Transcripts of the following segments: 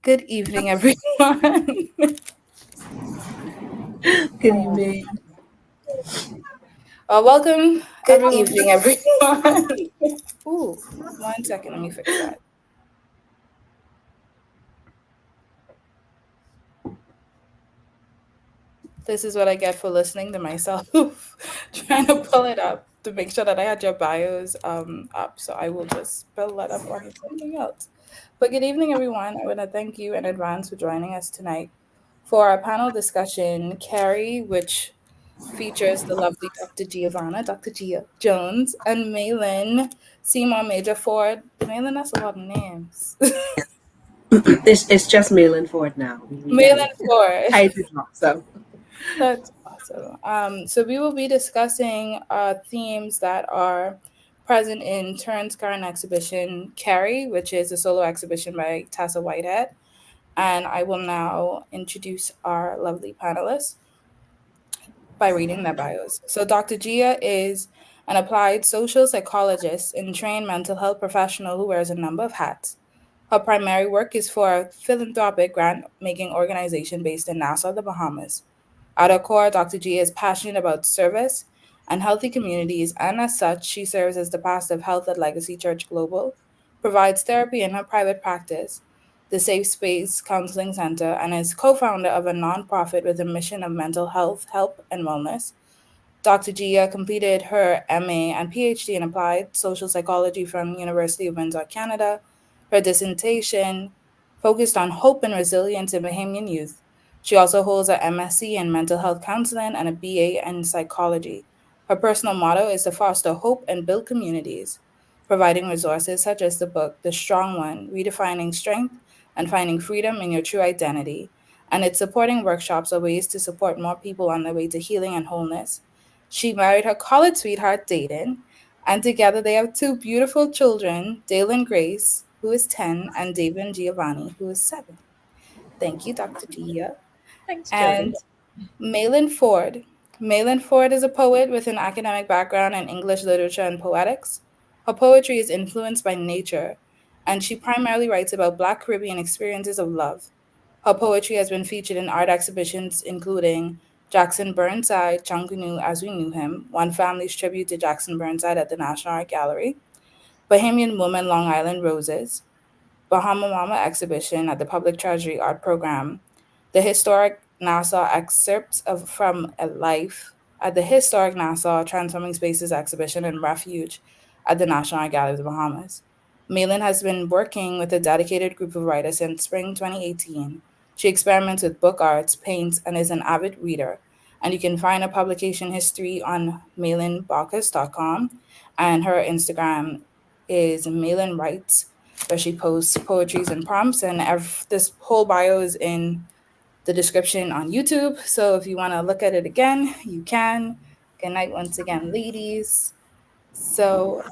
Good evening, everyone. Good evening. Welcome, Good everyone. evening, everyone. Ooh, 1 second. Let me fix that. This is what I get for listening to myself, trying to pull it up to make sure that I had your bios up. So I will just pull that up or hit something else. But good evening, everyone. I want to thank you in advance for joining us tonight for our panel discussion, Carrie, which features the lovely Dr. Gia Jones, and Maelynn Seymour-Major Ford. Maelynn, that's a lot of names. It's just Maelynn Ford now. We got Maelynn it. Ford. I did not. So That's awesome. So we will be discussing themes that are present in Turner's current exhibition, Carrie, which is a solo exhibition by Tessa Whitehead. And I will now introduce our lovely panelists by reading their bios. So Dr. Gia is an applied social psychologist and trained mental health professional who wears a number of hats. Her primary work is for a philanthropic grant-making organization based in Nassau, the Bahamas. At her core, Dr. Gia is passionate about service and healthy communities, and as such, she serves as the pastor of Health at Legacy Church Global, provides therapy in her private practice, the Safe Space Counseling Center, and is co founder of a nonprofit with a mission of mental health, help, and wellness. Dr. Gia completed her MA and PhD in Applied Social Psychology from University of Windsor, Canada. Her dissertation focused on hope and resilience in Bahamian youth. She also holds a MSc in Mental Health Counselling and a BA in Psychology. Her personal motto is to foster hope and build communities, providing resources such as the book The Strong One, Redefining Strength and Finding Freedom in Your True Identity, and it's supporting workshops or ways to support more people on their way to healing and wholeness. She married her college sweetheart, Dayton, and together they have two beautiful children, Daelyn Grace, who is 10, and Davyn Giovanni, who is 7. Thank you, Dr. Gia. thanks, Jodi. And Maelynn Ford. Maelynn Ford is a poet with an academic background in English literature and poetics. Her poetry is influenced by nature, and she primarily writes about Black Caribbean experiences of love. Her poetry has been featured in art exhibitions including Jackson Burnside, Chunkunu as We Knew Him, One Family's tribute to Jackson Burnside at the National Art Gallery, Bahamian Woman Long Island Roses, Bahama Mama exhibition at the Public Treasury Art Program, the historic Nassau excerpts of From a Life at the historic Nassau Transforming Spaces exhibition and Refuge at the National Art Gallery of the Bahamas. Maelynn has been working with a dedicated group of writers since spring 2018. She experiments with book arts, paints, and is an avid reader. And you can find her publication history on maelynnbaucus.com, and her Instagram is Maelynn Writes, where she posts poetries and prompts. And this whole bio is in the description on YouTube. So if you want to look at it again, you can. Good night once again, ladies. So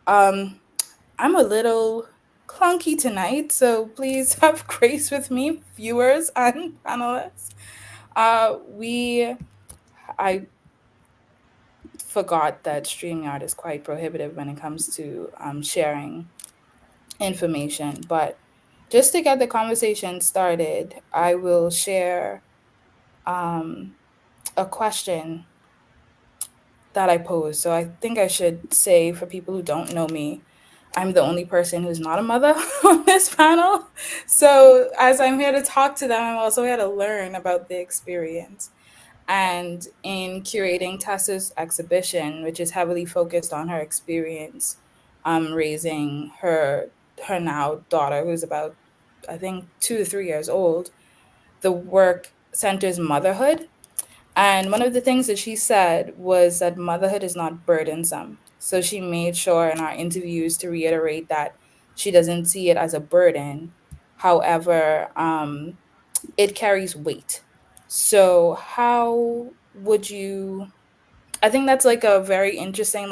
um, I'm a little clunky tonight, so please have grace with me, viewers and panelists. We I forgot that StreamYard is quite prohibitive when it comes to sharing information. But just to get the conversation started, I will share um, a question that I posed. So I think I should say for people who don't know me, I'm the only person who's not a mother on this panel. So as I'm here to talk to them, I'm also here to learn about the experience. And in curating Tessa's exhibition, which is heavily focused on her experience raising her now daughter, who's about I think 2 to 3 years old, the work centers motherhood. And one of the things that she said was that motherhood is not burdensome. So she made sure in our interviews to reiterate that she doesn't see it as a burden. However, it carries weight. So how would you I think that's like a very interesting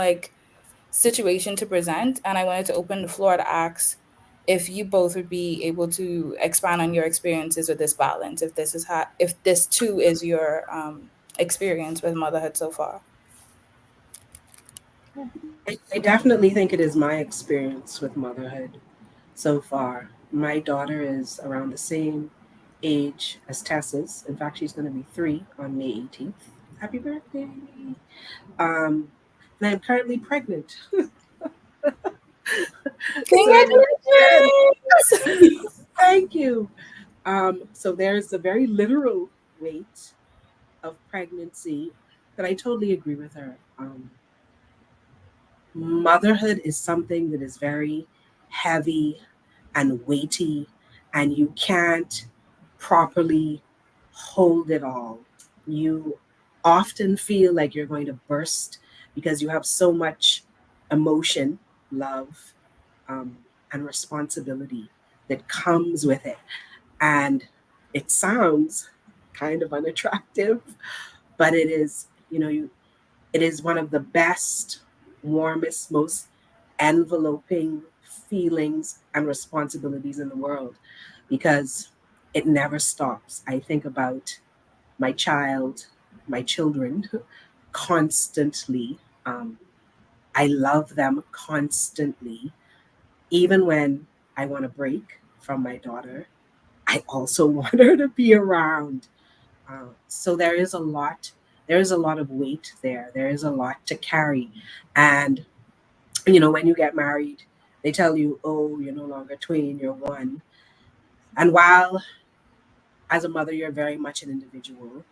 situation to present, and I wanted to open the floor to ask if you both would be able to expand on your experiences with this balance, if this too is your experience with motherhood so far. I definitely think it is my experience with motherhood so far. My daughter is around the same age as Tessa's. In fact, she's going to be 3 on May 18th. Happy birthday. Um, and I'm currently pregnant. So, yes, Congratulations! thank you. So there's a very literal weight of pregnancy, but I totally agree with her. Motherhood is something that is very heavy and weighty, and you can't properly hold it all. You often feel like you're going to burst because you have so much emotion, love, um, and responsibility that comes with it. And it sounds kind of unattractive, but it is, it is one of the best, warmest, most enveloping feelings and responsibilities in the world because it never stops. I think about my child, my children constantly. I love them constantly. Even when I want a break from my daughter, I also want her to be around. So there is a lot of weight there. There is a lot to carry. And, when you get married, they tell you, oh, you're no longer twain, you're one. And while as a mother, you're very much an individual,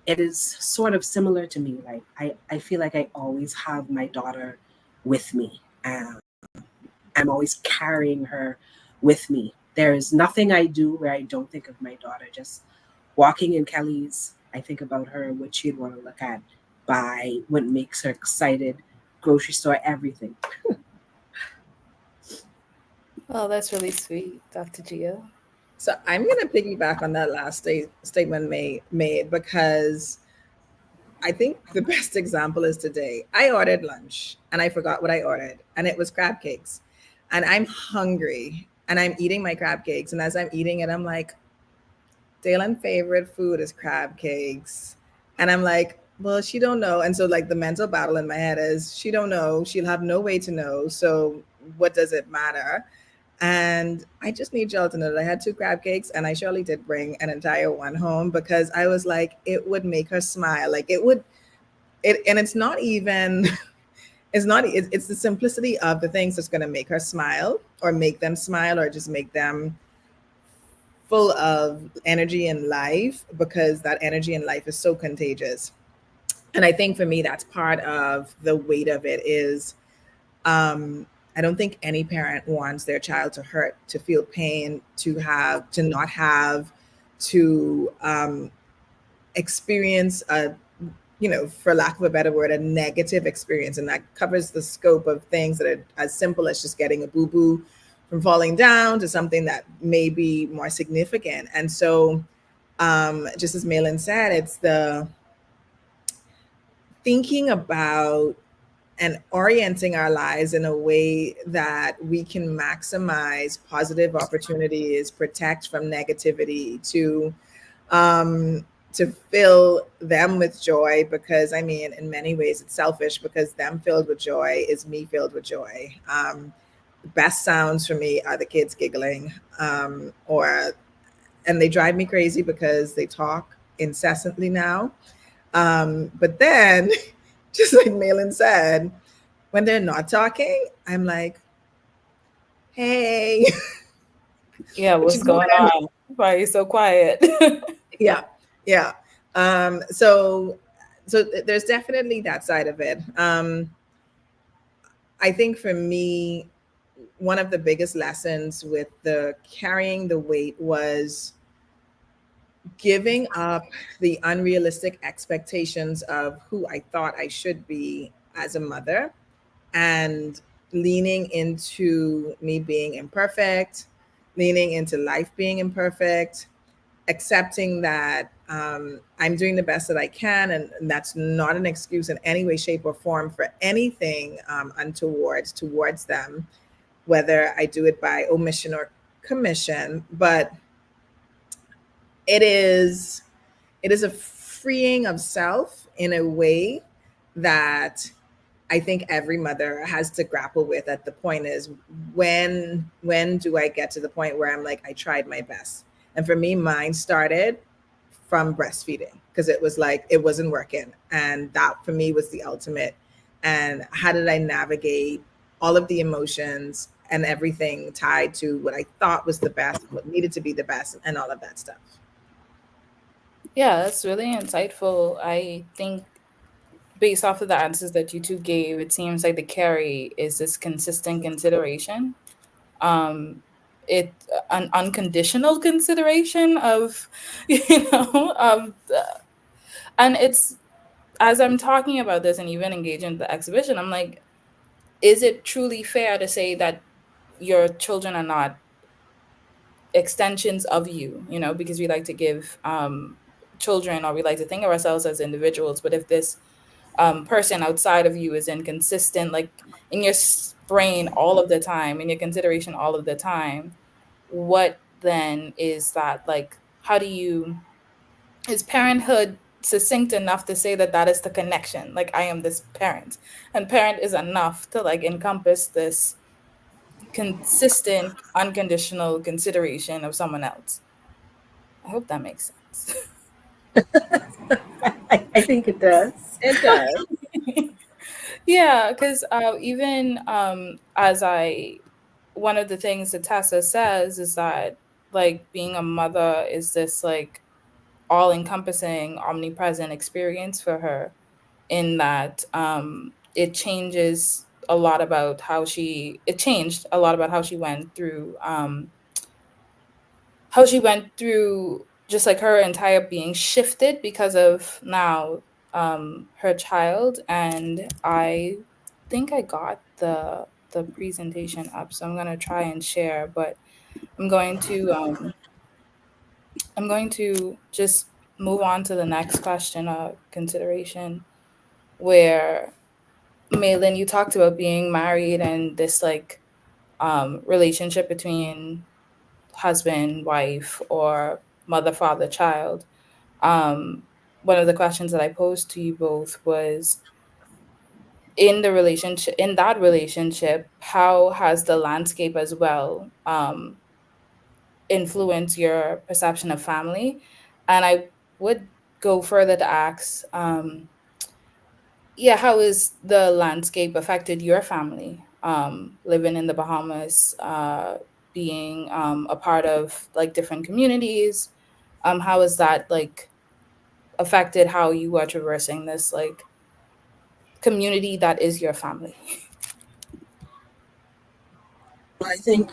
it is sort of similar to me. Like, I feel like I always have my daughter with me. And I'm always carrying her with me. There is nothing I do where I don't think of my daughter. Just walking in Kelly's, I think about her, what she'd want to look at, buy, what makes her excited, grocery store, everything. Oh, that's really sweet, Dr. Gia. So I'm going to piggyback on that last statement made because I think the best example is today. I ordered lunch and I forgot what I ordered, and it was crab cakes. And I'm hungry and I'm eating my crab cakes. And as I'm eating it, I'm like, Daylyn's favorite food is crab cakes. And I'm like, well, she don't know. And so like the mental battle in my head is she don't know. She'll have no way to know. So what does it matter? And I just need y'all to know that I had 2 crab cakes and I surely did bring an entire one home because I was like, it would make her smile. Like and it's not even, it's the simplicity of the things that's going to make her smile or make them smile or just make them full of energy and life because that energy and life is so contagious. And I think for me, that's part of the weight of it is, I don't think any parent wants their child to hurt, to feel pain, to not have, to experience for lack of a better word, a negative experience. And that covers the scope of things that are as simple as just getting a boo-boo from falling down to something that may be more significant. And so, just as Maelynn said, it's the thinking about and orienting our lives in a way that we can maximize positive opportunities, protect from negativity, to fill them with joy, because I mean, in many ways it's selfish because them filled with joy is me filled with joy. The best sounds for me are the kids giggling, and they drive me crazy because they talk incessantly now. But then, just like Maelynn said, when they're not talking, I'm like, hey, Yeah, what what's you going doing? on? Why are you so quiet? Yeah, yeah. So there's definitely that side of it. I think for me, one of the biggest lessons with the carrying the weight was giving up the unrealistic expectations of who I thought I should be as a mother and leaning into me being imperfect, leaning into life being imperfect, accepting that I'm doing the best that I can, and that's not an excuse in any way, shape, or form for anything untoward towards them, whether I do it by omission or commission. But it is a freeing of self in a way that I think every mother has to grapple with at the point is when do I get to the point where I'm like, I tried my best. And for me, mine started from breastfeeding because it was like it wasn't working. And that for me was the ultimate. And how did I navigate all of the emotions and everything tied to what I thought was the best, what needed to be the best, and all of that stuff. Yeah, that's really insightful. I think based off of the answers that you two gave, it seems like the carry is this consistent consideration. Um, it an unconditional consideration of, and it's as I'm talking about this and even engaging the exhibition, I'm like, is it truly fair to say that your children are not extensions of you? Because we like to give children, or we like to think of ourselves as individuals, but if this person outside of you is inconsistent, like in your brain all of the time, in your consideration all of the time, what then is that? Like, how do you, is parenthood succinct enough to say that that is the connection? Like, I am this parent, and parent is enough to like encompass this consistent, unconditional consideration of someone else. I hope that makes sense. I think it does. It does. Yeah, because even as I, one of the things that Tessa says is that like being a mother is this like all encompassing, omnipresent experience for her, in that it changes a lot about how she, it changed a lot about how she went through just like her entire being shifted because of now her child. And I think I got the presentation up, so I'm going to try and share, but i'm going to um I'm going to just move on to the next question, consideration, where Maelynn, you talked about being married and this like relationship between husband, wife, or mother, father, child. Um, One of the questions that I posed to you both was, in that relationship, how has the landscape as well influenced your perception of family? And I would go further to ask, yeah, how has the landscape affected your family, living in the Bahamas, being a part of like different communities? How has that like affected how you are traversing this like community that is your family? I think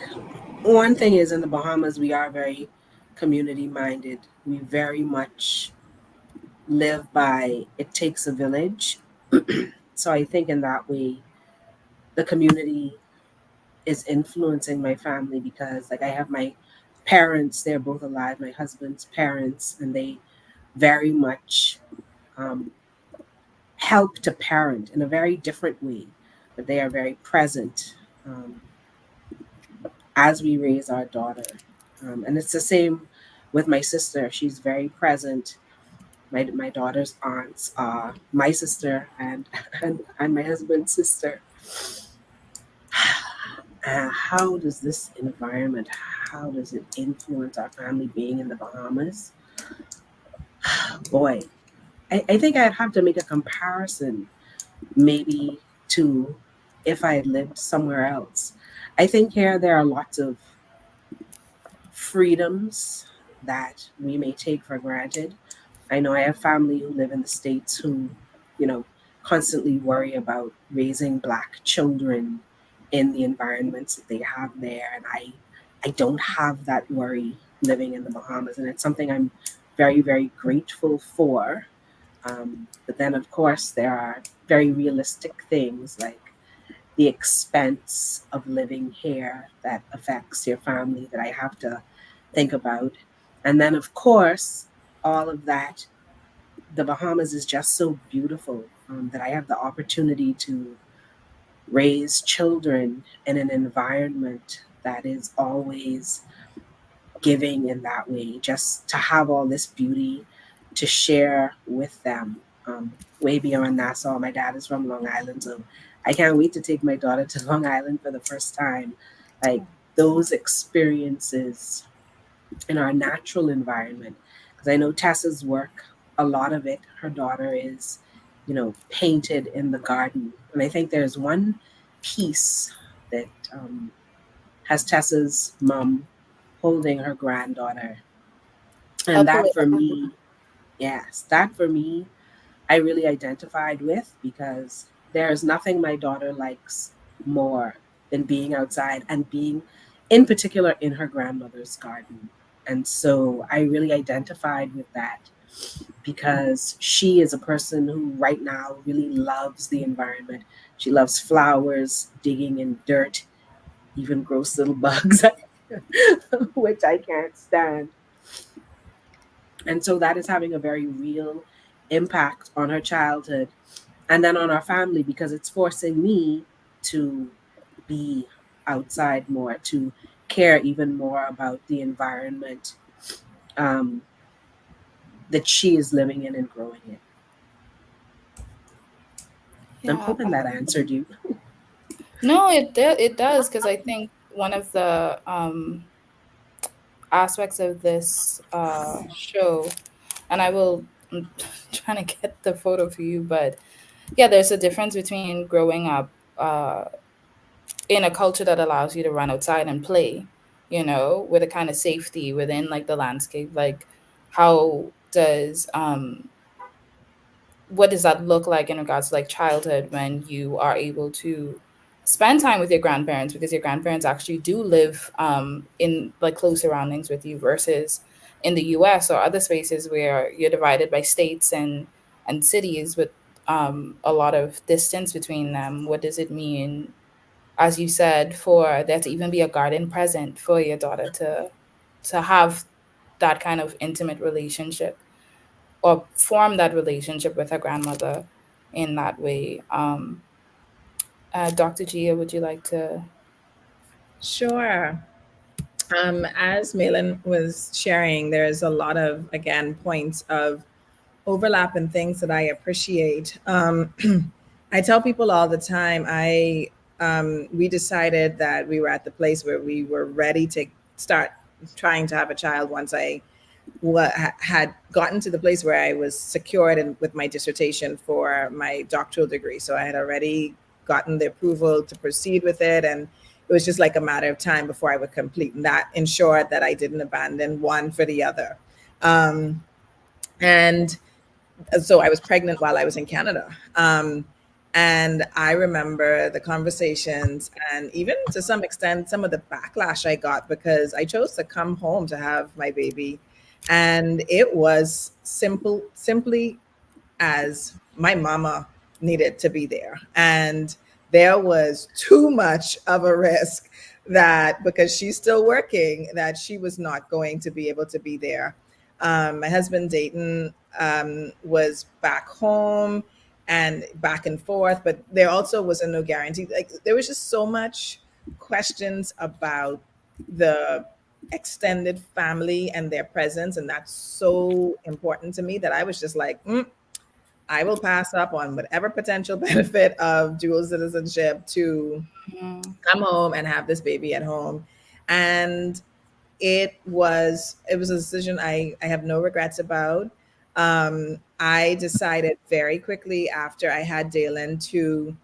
one thing is in the Bahamas, we are very community minded. We very much live by it takes a village. So I think in that way, the community is influencing my family because, like, I have my parents, they're both alive, my husband's parents, and they very much um, help to parent in a very different way, but they are very present um, as we raise our daughter. And it's the same with my sister. She's very present. My daughter's aunts are my sister and my husband's sister. How does this environment, how does it influence our family being in the Bahamas? Boy, I think I'd have to make a comparison maybe to if I had lived somewhere else. I think here there are lots of freedoms that we may take for granted. I know I have family who live in the States who, you know, constantly worry about raising Black children in the environments that they have there. And I don't have that worry living in the Bahamas. And it's something I'm very, very grateful for. But then, of course, there are very realistic things like the expense of living here that affects your family that I have to think about. And then, of course, all of that, the Bahamas is just so beautiful that I have the opportunity to raise children in an environment that is always giving in that way, just to have all this beauty to share with them. way beyond Nassau. My dad is from Long Island, so I can't wait to take my daughter to Long Island for the first time. Like those experiences in our natural environment. Because I know Tessa's work, a lot of it, her daughter is, painted in the garden. And I think there's one piece that has Tessa's mom holding her granddaughter. And that for Uplift. me, yes, that for me, I really identified with because there's nothing my daughter likes more than being outside and being, in particular, in her grandmother's garden. And so I really identified with that because she is a person who right now really loves the environment. She loves flowers, digging in dirt, even gross little bugs, which I can't stand. And so that is having a very real impact on her childhood and then on our family because it's forcing me to be outside more, to care even more about the environment um, that she is living in and growing in. I'm Yeah. hoping that answered you. No, it does, because I think one of the aspects of this show, and I'm trying to get the photo for you, but yeah, there's a difference between growing up in a culture that allows you to run outside and play, with a kind of safety within like the landscape. Like, how does what does that look like in regards to like childhood when you are able to spend time with your grandparents, because your grandparents actually do live in like close surroundings with you, versus in the US or other spaces where you're divided by states and cities with a lot of distance between them. What does it mean, as you said, for there to even be a garden present for your daughter to have that kind of intimate relationship or form that relationship with her grandmother in that way? Dr. Gia, would you like to? Sure. As Maelynn was sharing, there's a lot of, again, points of overlap and things that I appreciate. I tell people all the time, we decided that we were at the place where we were ready to start trying to have a child once I had gotten to the place where I was secured with my dissertation for my doctoral degree. So I had already gotten the approval to proceed with it, and it was just like a matter of time before I would complete. And that ensured that I didn't abandon one for the other. And so I was pregnant while I was in Canada. And I remember the conversations and even to some extent, some of the backlash I got because I chose to come home to have my baby. And it was simply as my mama needed to be there. And there was too much of a risk that because she's still working, that she was not going to be able to be there. My husband, Dayton, was back home and back and forth, but there also was a no guarantee. Like there was just so much questions about the extended family and their presence. And that's so important to me that I was just like, I will pass up on whatever potential benefit of dual citizenship to Mm, come home and have this baby at home. And it was a decision I have no regrets about. I decided very quickly after I had Daelyn to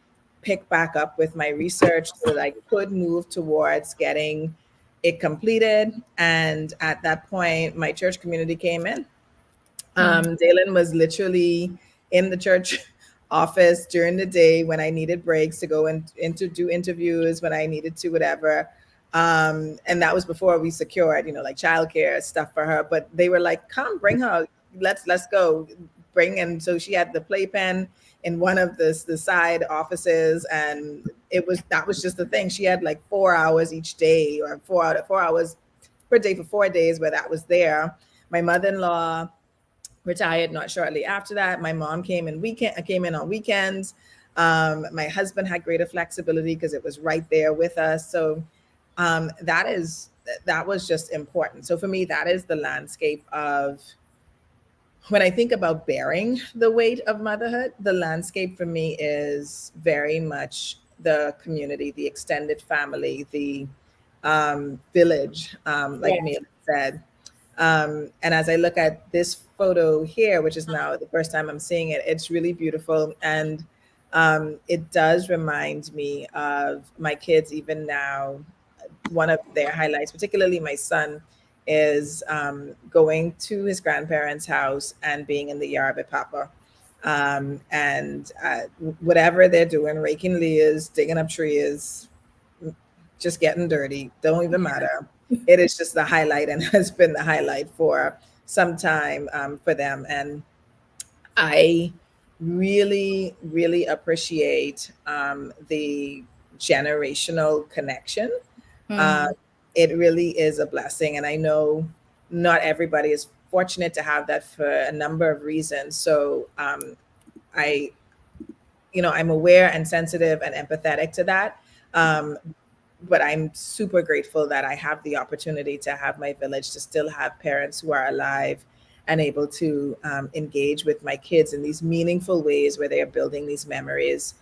pick back up with my research so that I could move towards getting it completed. And at that point, my church community came in. mm, Daelyn was literally in the church office during the day when I needed breaks to go and to do interviews, when I needed to, whatever. And that was before we secured, like childcare stuff for her. But they were like, "Come, bring her. Let's go." And so she had the playpen in one of the side offices, and that was just the thing. She had like 4 hours each day, or 4 hours per day for 4 days where that was there. My mother-in-law retired not shortly after that. My mom came in on weekends. My husband had greater flexibility because it was right there with us. So that was just important. So for me, that is the landscape of when I think about bearing the weight of motherhood, the landscape for me is very much the community, the extended family, the village, like Right. Maelynn said. And as I look at this photo here, which is now the first time I'm seeing it, it's really beautiful. And it does remind me of my kids even now. One of their highlights, particularly my son, is going to his grandparents' house and being in the yard with Papa. And whatever they're doing, raking leaves, digging up trees, just getting dirty, don't even matter. It is just the highlight and has been the highlight for some time for them. And I really, really appreciate the generational connection. Uh, Mm-hmm. it really is a blessing. And I know not everybody is fortunate to have that for a number of reasons. So I, I'm aware and sensitive and empathetic to that. Um, but I'm super grateful that I have the opportunity to have my village, to still have parents who are alive and able to engage with my kids in these meaningful ways where they are building these memories,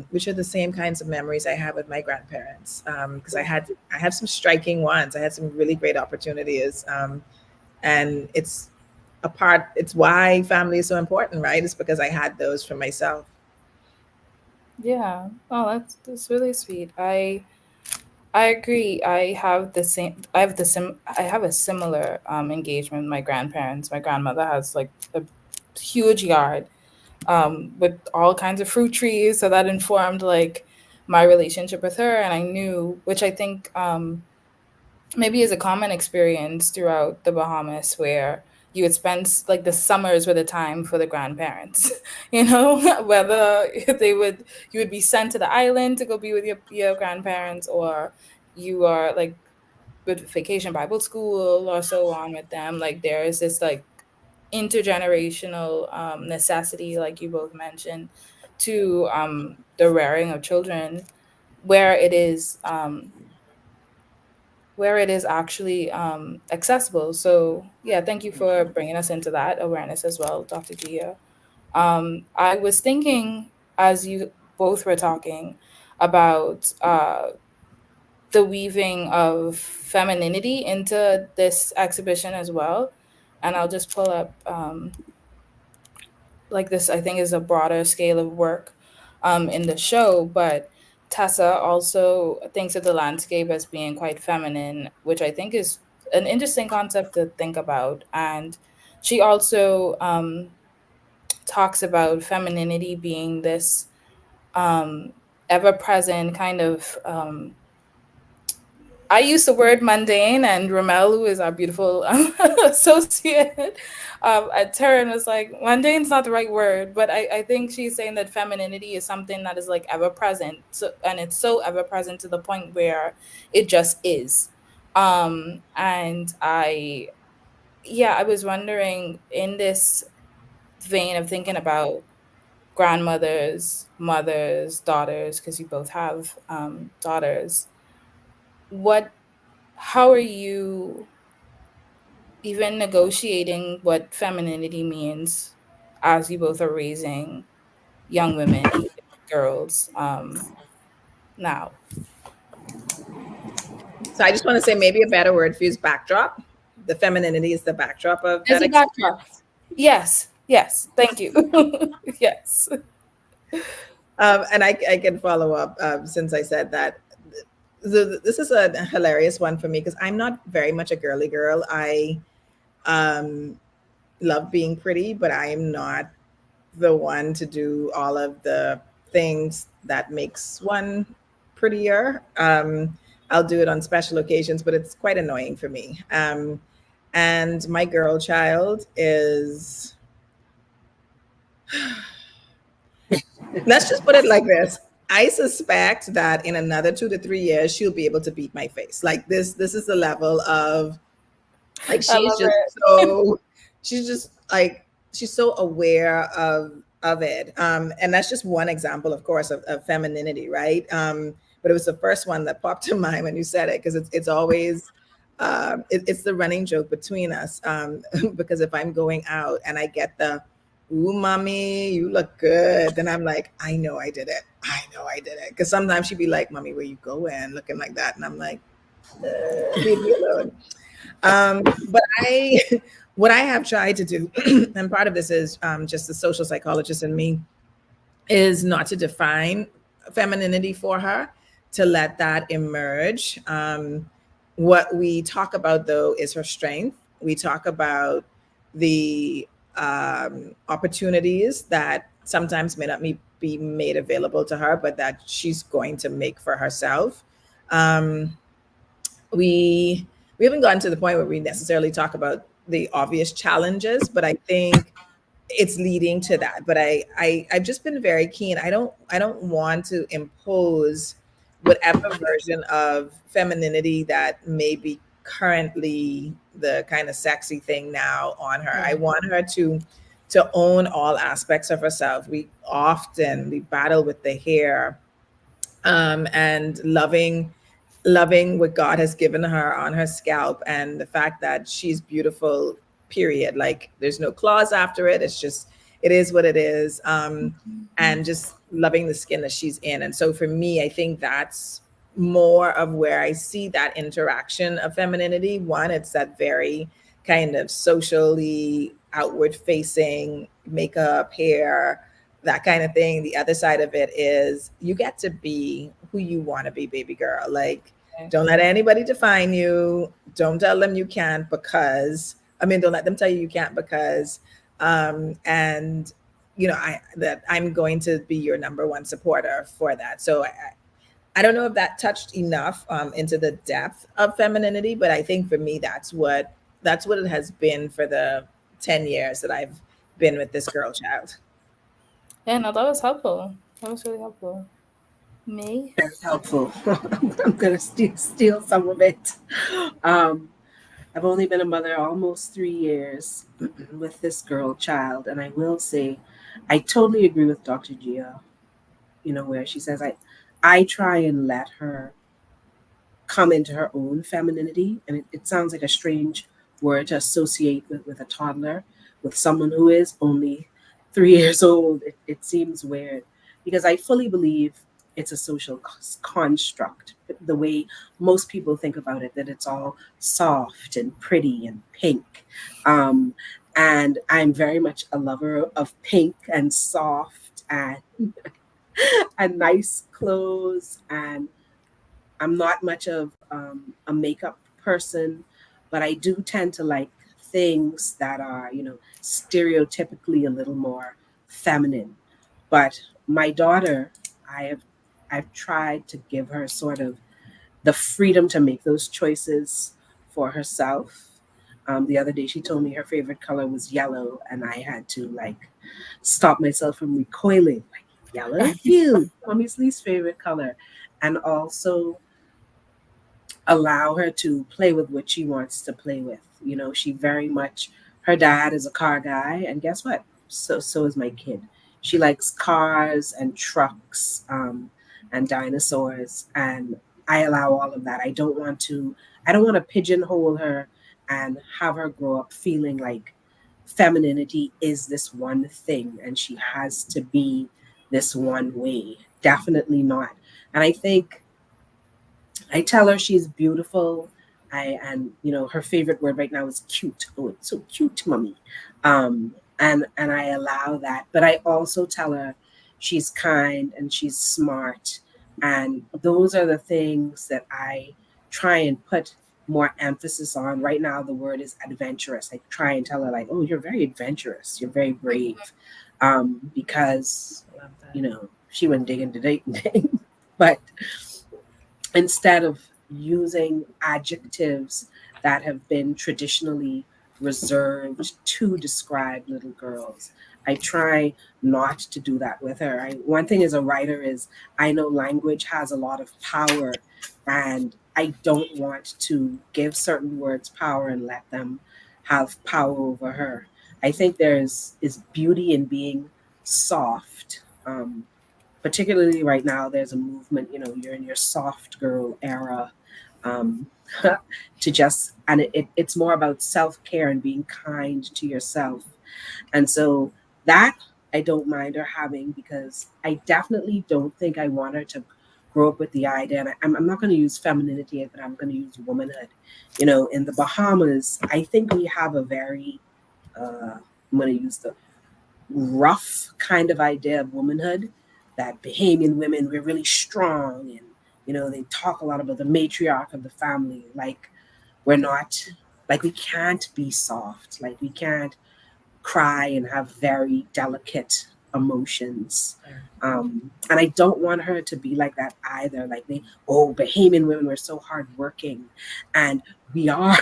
which are the same kinds of memories I have with my grandparents. Because I have some striking ones. I had some really great opportunities, and it's why family is so important, right? It's because I had those for myself. Yeah. Oh, that's really sweet. I agree. I have a similar engagement with my grandparents. My grandmother has like a huge yard with all kinds of fruit trees, so that informed like my relationship with her, and I knew, which I think maybe is a common experience throughout the Bahamas, where you would spend like the summers were the time for the grandparents, whether you would be sent to the island to go be with your grandparents, or you are like with vacation Bible school or so on with them. Like there is this like intergenerational necessity, like you both mentioned, to the rearing of children, where it is actually accessible. So yeah, thank you for bringing us into that awareness as well, Dr. Gia. I was thinking as you both were talking about the weaving of femininity into this exhibition as well, and I'll just pull up like this. I think is a broader scale of work in the show, but Tessa also thinks of the landscape as being quite feminine, which I think is an interesting concept to think about. And she also talks about femininity being this ever present kind of I use the word mundane, and Ramel, who is our beautiful associate at Turn, was like, mundane's not the right word, but I think she's saying that femininity is something that is like ever present. So, and it's so ever present to the point where it just is. And yeah, I was wondering in this vein of thinking about grandmothers, mothers, daughters, because you both have daughters, what how are you even negotiating what femininity means as you both are raising young women, girls, now? So I just want to say maybe a better word for you is backdrop. The femininity is the backdrop of As that a backdrop. experience. Yes, yes, thank you. Yes. And I can follow up since I said that. This is a hilarious one for me because I'm not very much a girly girl. I um, love being pretty, but I am not the one to do all of the things that makes one prettier. I'll do it on special occasions, but it's quite annoying for me. And my girl child is, let's just put it like this. I suspect that in another 2 to 3 years, she'll be able to beat my face. Like this is the level of like I love it. she's just like she's so aware of it. And that's just one example, of course, of femininity, right? But it was the first one that popped to mind when you said it because it's always It's the running joke between us, because if I'm going out and I get the, "Ooh, mommy, you look good," then I'm like, I know I did it. I know I did it. Because sometimes she'd be like, "Mommy, where you going looking like that?" And I'm like, leave me alone. But what I have tried to do, and part of this is just the social psychologist in me, is not to define femininity for her, to let that emerge. What we talk about, though, is her strength. We talk about the opportunities that sometimes may not be made available to her, but that she's going to make for herself. Um, we we haven't gotten to the point where we necessarily talk about the obvious challenges, but I think it's leading to that. But I've just been very keen. I don't want to impose whatever version of femininity that may be currently the kind of sexy thing now on her. I want her to own all aspects of herself. We battle with the hair, and loving what God has given her on her scalp, and the fact that she's beautiful, period. Like, there's no clause after it. It's just, it is what it is. And just loving the skin that she's in. And so for me, I think that's more of where I see that interaction of femininity. One, it's that very kind of socially outward facing makeup, hair, that kind of thing. The other side of it is you get to be who you want to be, baby girl. Like, don't let anybody define you. Don't tell them you can't, because don't let them tell you you can't, because and I'm going to be your number one supporter for that. So I don't know if that touched enough into the depth of femininity, but I think for me that's what it has been for the 10 years that I've been with this girl child. Yeah, no, that was helpful. That was really helpful. Me? Very helpful. I'm going to steal some of it. Um, I've only been a mother almost 3 years with this girl child, and I will say I totally agree with Dr. Gia, where she says I try and let her come into her own femininity. And it sounds like a strange word to associate with a toddler, with someone who is only 3 years old. It seems weird because I fully believe it's a social construct, the way most people think about it, that it's all soft and pretty and pink. Um, and I'm very much a lover of pink and soft and nice clothes, and I'm not much of a makeup person, but I do tend to like things that are, stereotypically a little more feminine. But my daughter, I have I've tried to give her sort of the freedom to make those choices for herself. The other day, she told me her favorite color was yellow, and I had to like stop myself from recoiling. Like, yellow, ew, mommy's least favorite color, and also allow her to play with what she wants to play with. She very much, her dad is a car guy, and guess what? So is my kid. She likes cars and trucks, and dinosaurs, and I allow all of that. I don't want to pigeonhole her and have her grow up feeling like femininity is this one thing and she has to be this one way. Definitely not. And I think I tell her she's beautiful. Her favorite word right now is cute. Oh, it's so cute, mommy. And I allow that, but I also tell her she's kind and she's smart, and those are the things that I try and put more emphasis on. Right now, the word is adventurous. I try and tell her like, oh, you're very adventurous. You're very brave, because she wouldn't dig into Dayton, but instead of using adjectives that have been traditionally reserved to describe little girls, I try not to do that with her. One thing as a writer is I know language has a lot of power, and I don't want to give certain words power and let them have power over her. I think is beauty in being soft. Particularly right now, there's a movement, you're in your soft girl era. to just, and it's more about self-care and being kind to yourself. And so that I don't mind her having, because I definitely don't think I want her to grow up with the idea, and I'm not going to use femininity, but I'm going to use womanhood. In the Bahamas, I think we have a very, I'm going to use the rough kind of idea of womanhood, that Bahamian women, we're really strong, and they talk a lot about the matriarch of the family. Like, we're not, like, we can't be soft, like we can't cry and have very delicate emotions. And I don't want her to be like that either. Like, Bahamian women were so hardworking, and we are,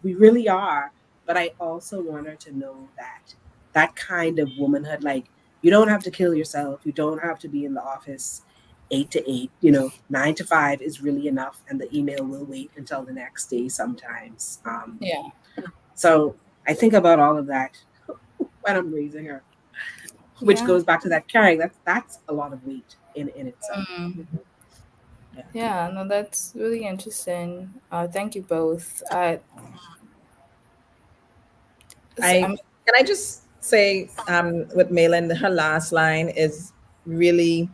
we really are. But I also want her to know that that kind of womanhood, like, you don't have to kill yourself. You don't have to be in the office 8 to 8. 9 to 5 is really enough, and the email will wait until the next day sometimes. Yeah. So I think about all of that when I'm raising her, which Yeah. goes back to that carrying. That's a lot of weight in itself. Mm. Yeah. Yeah, no, that's really interesting. Thank you both. I I'm can I just say, with Maelynn, her last line is really,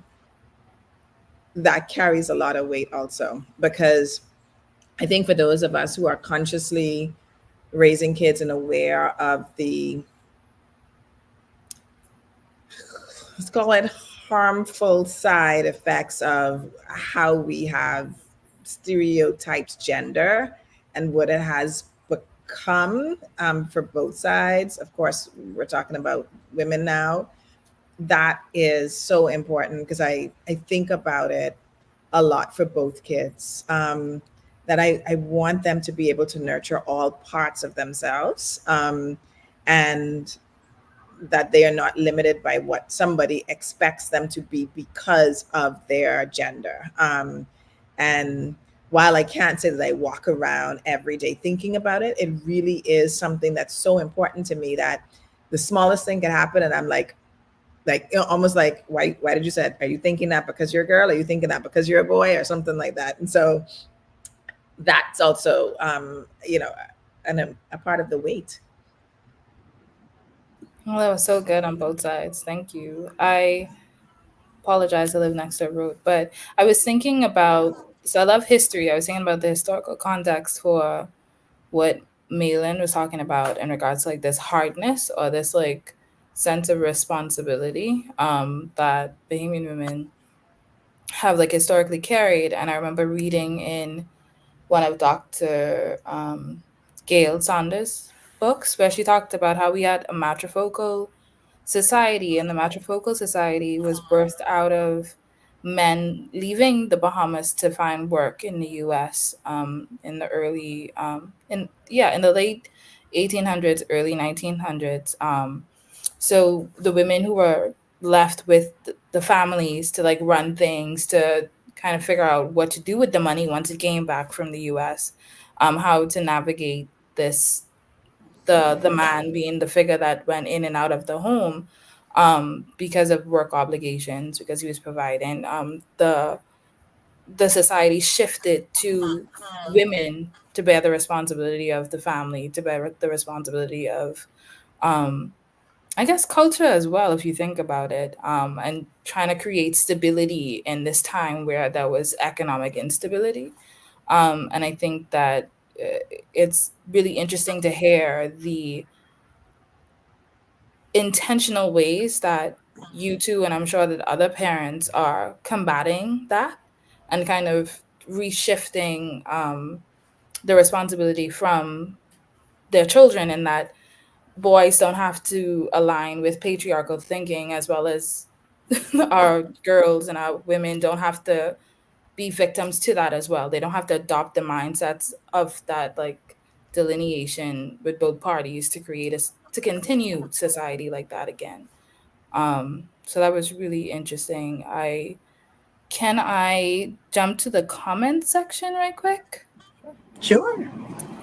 that carries a lot of weight also, because I think for those of us who are consciously raising kids and aware of the, let's call it, harmful side effects of how we have stereotyped gender and what it has become, for both sides. Of course, we're talking about women now. That is so important, because I think about it a lot for both kids. That I want them to be able to nurture all parts of themselves, and that they are not limited by what somebody expects them to be because of their gender. And while I can't say that I walk around every day thinking about it, it really is something that's so important to me, that the smallest thing can happen, and I'm like, almost like, why did you say that? Are you thinking that because you're a girl? Are you thinking that because you're a boy, or something like that? And so that's also, a part of the weight. Well, that was so good on both sides. Thank you. I apologize. I live next to a road, but I was thinking about. So I love history. I was thinking about the historical context for what Maelynn was talking about in regards to like this hardness or this like sense of responsibility that Bahamian women have like historically carried. And I remember reading in one of Dr. Gail Saunders' books where she talked about how we had a matrifocal society, and the matrifocal society was birthed out of men leaving the Bahamas to find work in the U.S. In the early in the late 1800s, early 1900s. So the women who were left with the families to like run things, to kind of figure out what to do with the money once it came back from the U.S., how to navigate this, the man being the figure that went in and out of the home because of work obligations, because he was providing. The society shifted to women to bear the responsibility of the family, to bear the responsibility of um, I guess culture as well, if you think about it, and trying to create stability in this time where there was economic instability. And I think that it's really interesting to hear the intentional ways that you two, and I'm sure that other parents are combating that and kind of reshifting the responsibility from their children, and that boys don't have to align with patriarchal thinking, as well as our girls and our women don't have to be victims to that as well. They don't have to adopt the mindsets of that like delineation with both parties to create to continue society like that again. So that was really interesting. I jump to the comment section right quick? Sure.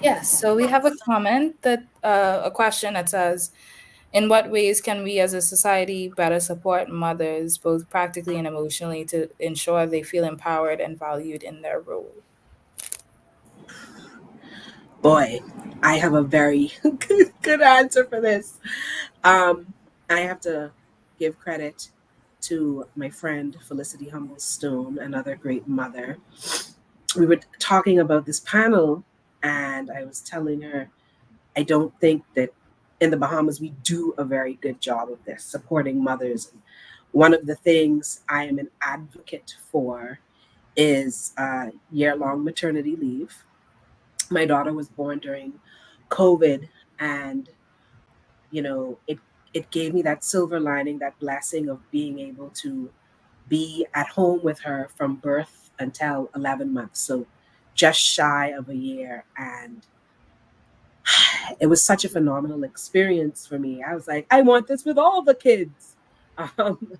Yes, so we have a comment that a question that says, in what ways can we as a society better support mothers, both practically and emotionally, to ensure they feel empowered and valued in their role? Boy, I have a very good answer for this. Um, I have to give credit to my friend Felicity Humble Stone, another great mother. We were talking about this panel, and I was telling her I don't think that in the Bahamas we do a very good job of this, supporting mothers. One of the things I am an advocate for is year long maternity leave. My daughter was born during COVID, and it gave me that silver lining, that blessing of being able to be at home with her from birth until 11 months. So just shy of a year. And it was such a phenomenal experience for me. I was like, I want this with all the kids. Um,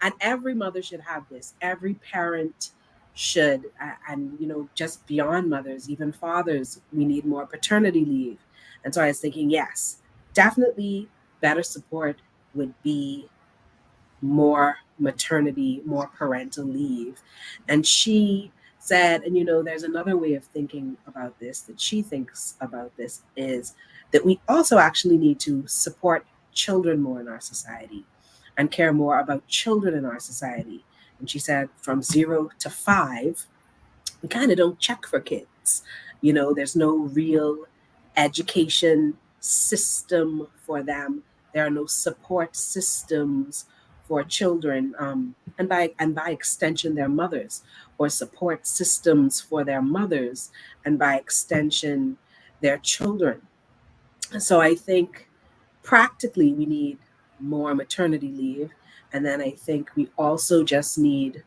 and every mother should have this. Every parent should. And, just beyond mothers, even fathers, we need more paternity leave. And so I was thinking, yes, definitely better support would be more maternity, more parental leave. And she said, and there's another way of thinking about this that she thinks about this is that we also actually need to support children more in our society and care more about children in our society. And she said, from 0 to 5, we kind of don't check for kids. There's no real education system for them. There are no support systems for children, and by extension, their mothers, or support systems for their mothers, and by extension, their children. So I think practically we need more maternity leave, and then I think we also just need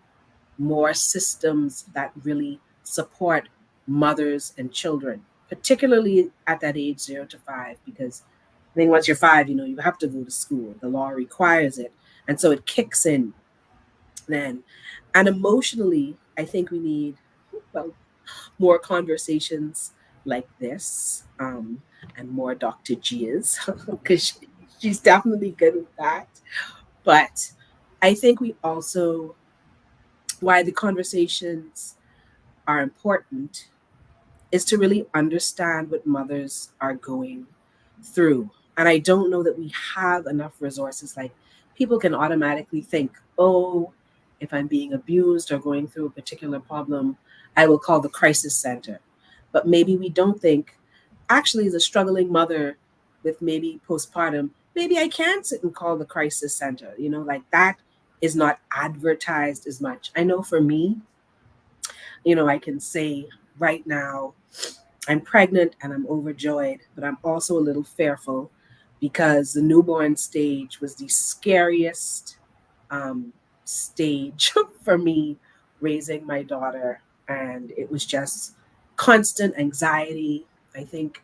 more systems that really support mothers and children, particularly at that age 0 to 5, because I think once you're 5, you have to go to school. The law requires it. And so it kicks in then. And emotionally, I think we need, well, more conversations like this, and more Dr. Gia's, because she's definitely good with that. But I think we also, why the conversations are important is to really understand what mothers are going through. And I don't know that we have enough resources. Like, people can automatically think, oh, if I'm being abused or going through a particular problem, I will call the crisis center. But maybe we don't think, actually, as a struggling mother with maybe postpartum, maybe I can sit and call the crisis center. Like, that is not advertised as much. I know for me, I can say right now, I'm pregnant and I'm overjoyed, but I'm also a little fearful because the newborn stage was the scariest stage for me raising my daughter. And it was just constant anxiety. I think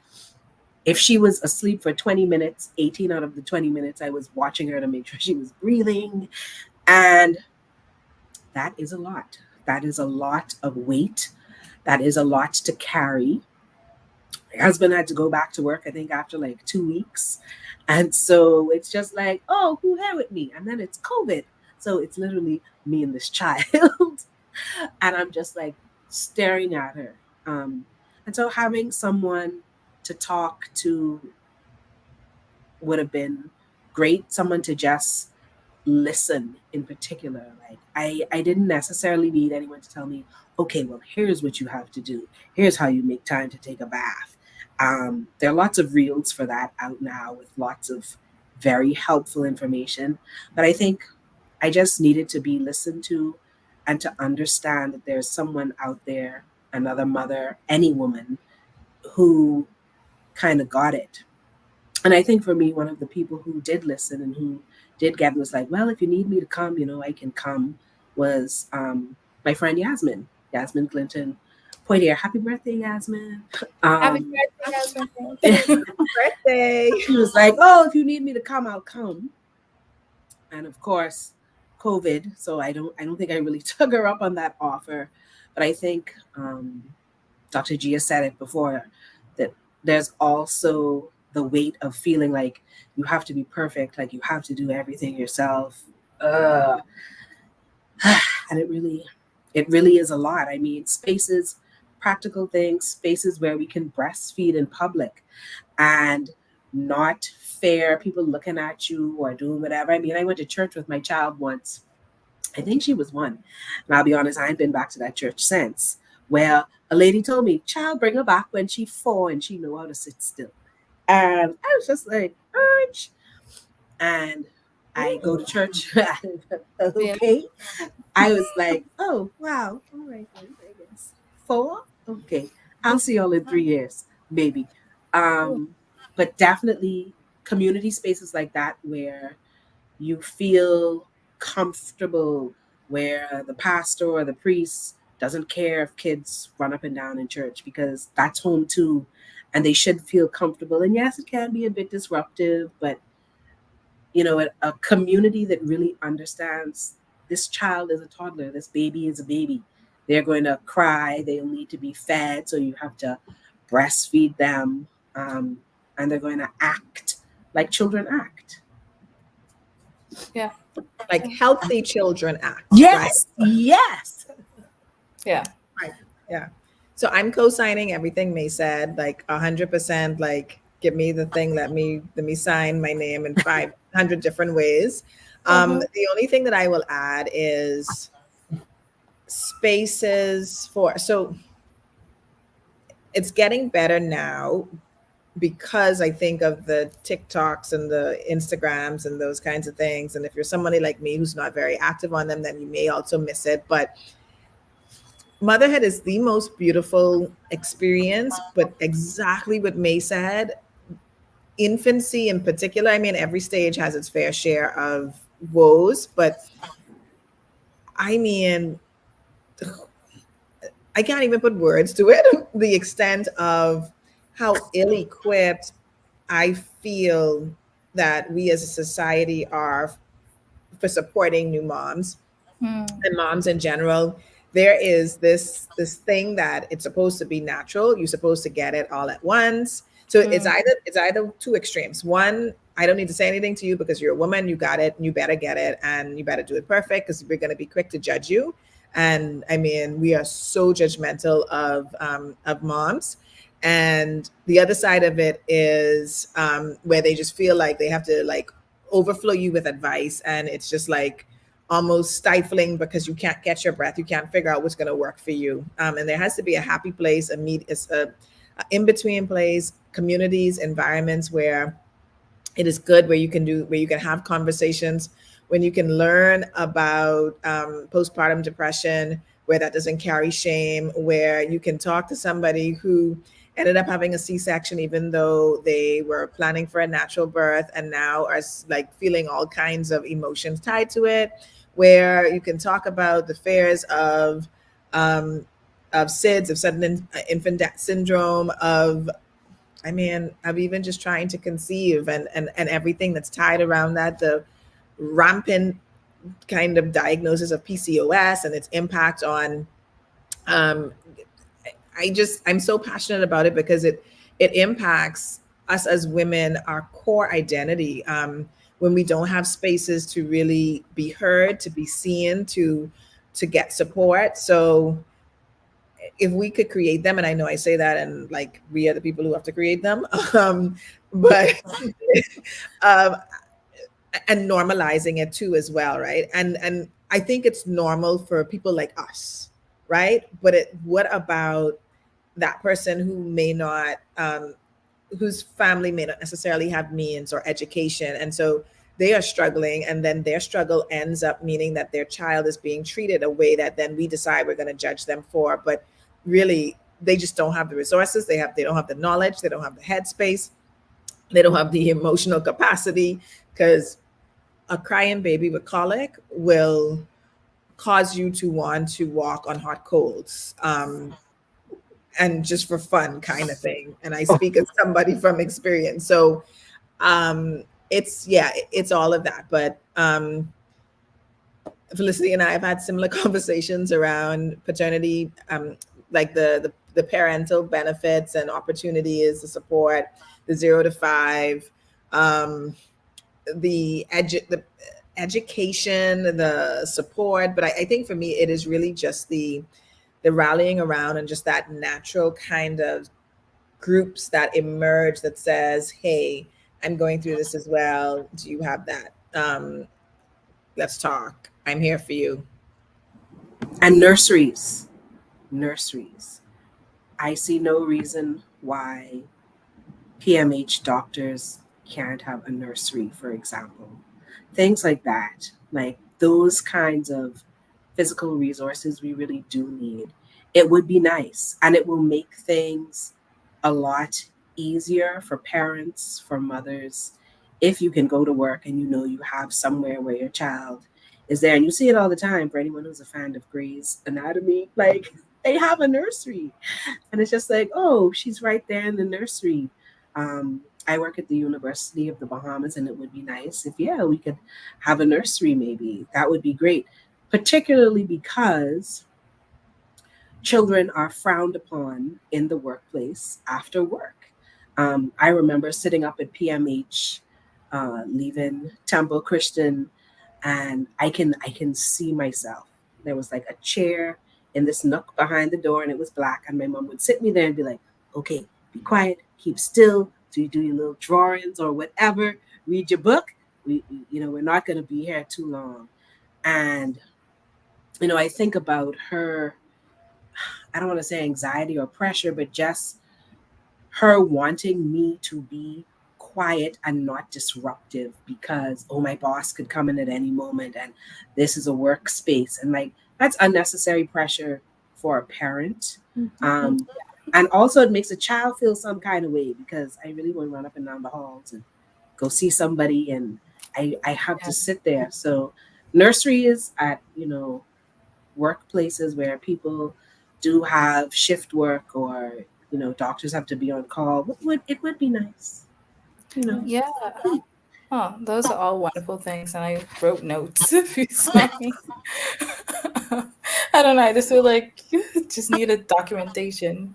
if she was asleep for 20 minutes, 18 out of the 20 minutes, I was watching her to make sure she was breathing. And that is a lot. That is a lot of weight. That is a lot to carry. My husband had to go back to work, I think, after like 2 weeks. And so it's just like, oh, who here with me? And then it's COVID. So it's literally me and this child. And I'm just like staring at her. And so having someone to talk to would have been great. Someone to just listen in particular. Like, I didn't necessarily need anyone to tell me, okay, well, here's what you have to do. Here's how you make time to take a bath. There are lots of reels for that out now with lots of very helpful information. But I think I just needed to be listened to and to understand that there's someone out there, another mother, any woman, who kind of got it. And I think for me, one of the people who did listen and who did get was like, well, if you need me to come, I can come, was my friend Yasmin Clinton. Poitier, happy birthday, Yasmin. Happy Um, birthday, Birthday. she was like, oh, if you need me to come, I'll come. And of course, COVID. So I don't think I really took her up on that offer. But I think Dr. Gia said it before, that there's also the weight of feeling like you have to be perfect, like you have to do everything yourself. Uh, and it really is a lot. I mean, spaces, practical things, spaces where we can breastfeed in public and not fear people looking at you or doing whatever. I mean, I went to church with my child once. I think she was one. And I'll be honest, I ain't been back to that church since. Where a lady told me, child, bring her back when she 4 and she know how to sit still. And I was just like, urge. And I go to church. Yeah. Okay. I was like, oh, wow. All right, then, I guess. 4? Okay. I'll see y'all in 3 years, maybe. But definitely community spaces like that where you feel comfortable, where the pastor or the priest doesn't care if kids run up and down in church because that's home too. And they should feel comfortable. And yes, it can be a bit disruptive, but a community that really understands this child is a toddler, this baby is a baby. They're going to cry, they'll need to be fed, so you have to breastfeed them, and they're going to act like children act. Yeah. Like healthy children act. Yes, right? yes. Yeah. Right. Yeah. So I'm co-signing everything May said, like 100%. Like, give me the thing, let me sign my name in 500 different ways. The only thing that I will add is spaces for. So it's getting better now because I think of the TikToks and the Instagrams and those kinds of things. And if you're somebody like me who's not very active on them, then you may also miss it. But motherhood is the most beautiful experience, but exactly what May said, infancy in particular, I mean, every stage has its fair share of woes, but I mean, I can't even put words to it, the extent of how ill-equipped I feel that we as a society are for supporting new moms and moms in general. There is this thing that it's supposed to be natural. You're supposed to get it all at once. So it's either two extremes. One, I don't need to say anything to you because you're a woman, you got it, and you better get it, and you better do it perfect because we're going to be quick to judge you. And I mean, we are so judgmental of moms. And the other side of it is where they just feel like they have to like overflow you with advice, and it's just like almost stifling because you can't catch your breath, you can't figure out what's going to work for you. And there has to be a happy place, a in-between place, communities, environments where it is good, where you can have conversations, when you can learn about postpartum depression, where that doesn't carry shame, where you can talk to somebody who ended up having a C-section even though they were planning for a natural birth and now are like feeling all kinds of emotions tied to it, where you can talk about the fears of SIDS, of sudden infant death syndrome, of even just trying to conceive and everything that's tied around that, the rampant kind of diagnosis of PCOS and its impact on I'm so passionate about it because it impacts us as women, our core identity. When we don't have spaces to really be heard, to be seen, to get support. So if we could create them, and I know I say that and like we are the people who have to create them, but and normalizing it too as well, right? And I think it's normal for people like us, right? But what about that person who may not, whose family may not necessarily have means or education, and so they are struggling, and then their struggle ends up meaning that their child is being treated a way that then we decide we're going to judge them for, but really they just don't have the resources, they don't have the knowledge, they don't have the headspace, they don't have the emotional capacity, because a crying baby with colic will cause you to want to walk on hot coals, and just for fun kind of thing. And I speak as somebody from experience. So it's all of that. But Felicity and I have had similar conversations around paternity, like the parental benefits and opportunities, the support, the 0 to 5, the education, the support. But I think for me, it is really just the the rallying around and just that natural kind of groups that emerge that says, hey, I'm going through this as well. Do you have that? Let's talk. I'm here for you. And nurseries. I see no reason why PMH doctors can't have a nursery, for example. Things like that, like those kinds of physical resources we really do need. It would be nice, and it will make things a lot easier for parents, for mothers, if you can go to work and you know you have somewhere where your child is there. And you see it all the time for anyone who's a fan of Grey's Anatomy. Like, they have a nursery, and it's just like, oh, she's right there in the nursery. I work at the University of the Bahamas, and it would be nice if, yeah, we could have a nursery maybe. That would be great, particularly because children are frowned upon in the workplace after work. I remember sitting up at PMH, leaving Temple Christian, and I can see myself. There was like a chair in this nook behind the door, and it was black. And my mom would sit me there and be like, "Okay, be quiet, keep still. Do you do your little drawings or whatever? Read your book. We're not going to be here too long." And I think about her. I don't want to say anxiety or pressure, but just her wanting me to be quiet and not disruptive because, oh, my boss could come in at any moment and this is a workspace. And like, that's unnecessary pressure for a parent. And also it makes a child feel some kind of way because I really want to run up and down the halls and go see somebody, and I have to sit there. So nurseries at, workplaces where people do have shift work, or doctors have to be on call, it would be nice. Yeah. Oh, those are all wonderful things, and I wrote notes if you saw me. I don't know. I just feel like just needed documentation.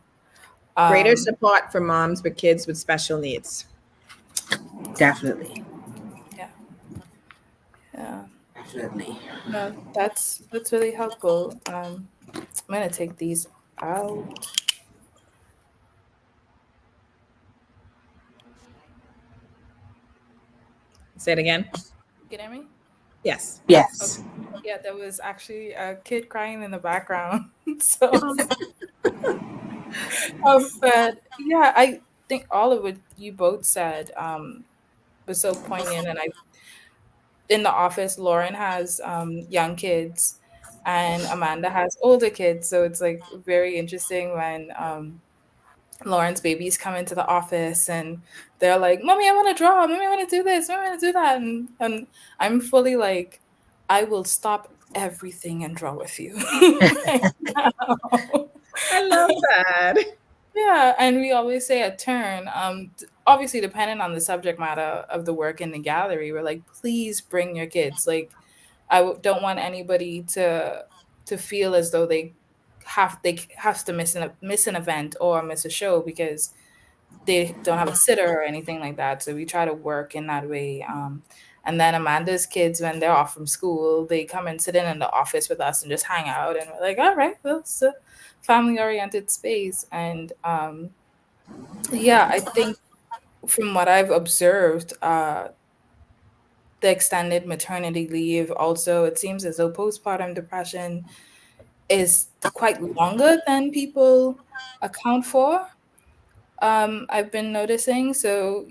Greater support for moms with kids with special needs. Definitely. Yeah. Definitely. No, that's really helpful. I'm gonna take these out. Say it again. Can you hear me? Yes. Yes. Okay. Yeah, there was actually a kid crying in the background. So, but yeah, I think all of what you both said was so poignant. And in the office, Lauren has young kids, and Amanda has older kids. So it's like very interesting when Lauren's babies come into the office and they're like, "Mommy, I want to draw. Mommy, I want to do this. Mommy, I want to do that." And I'm fully like, I will stop everything and draw with you right now. I love that. Yeah, and we always say a turn. Obviously, depending on the subject matter of the work in the gallery, we're like, please bring your kids. Like, don't want anybody to feel as though they have to miss an event or miss a show because they don't have a sitter or anything like that. So we try to work in that way. And then Amanda's kids, when they're off from school, they come and sit in the office with us and just hang out. And we're like, all right, well, it's a family-oriented space. And yeah, I think from what I've observed, the extended maternity leave also, it seems as though postpartum depression is quite longer than people account for. I've been noticing. So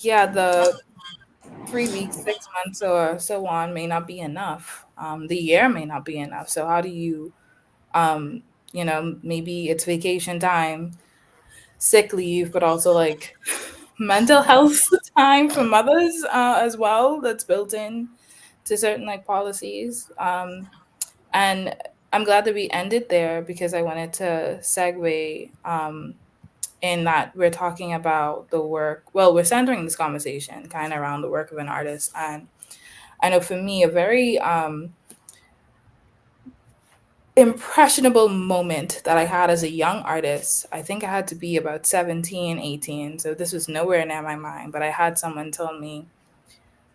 yeah, the 3 weeks, 6 months, or so on may not be enough. The year may not be enough. So how do you, um, maybe it's vacation time, sick leave, but also like mental health time for mothers as well. That's built in to certain like policies. And I'm glad that we ended there because I wanted to segue in that we're talking about the work. Well, we're centering this conversation kind of around the work of an artist. And I know for me, a very impressionable moment that I had as a young artist, I think I had to be about 17, 18. So this was nowhere near my mind, but I had someone tell me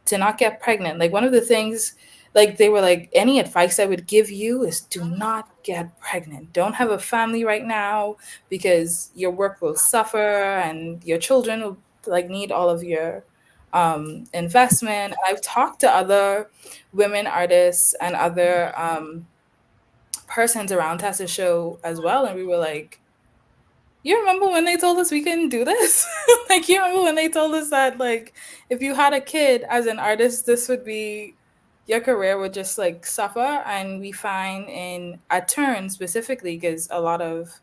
to not get pregnant. Like one of the things like they were like, any advice I would give you is do not get pregnant. Don't have a family right now because your work will suffer and your children will like need all of your investment. I've talked to other women artists and other persons around Tessa's show as well, and we were like, you remember when they told us we couldn't do this? Like, you remember when they told us that, like, if you had a kid as an artist, this would be your career would just like suffer. And we find in at turn specifically, because a lot of,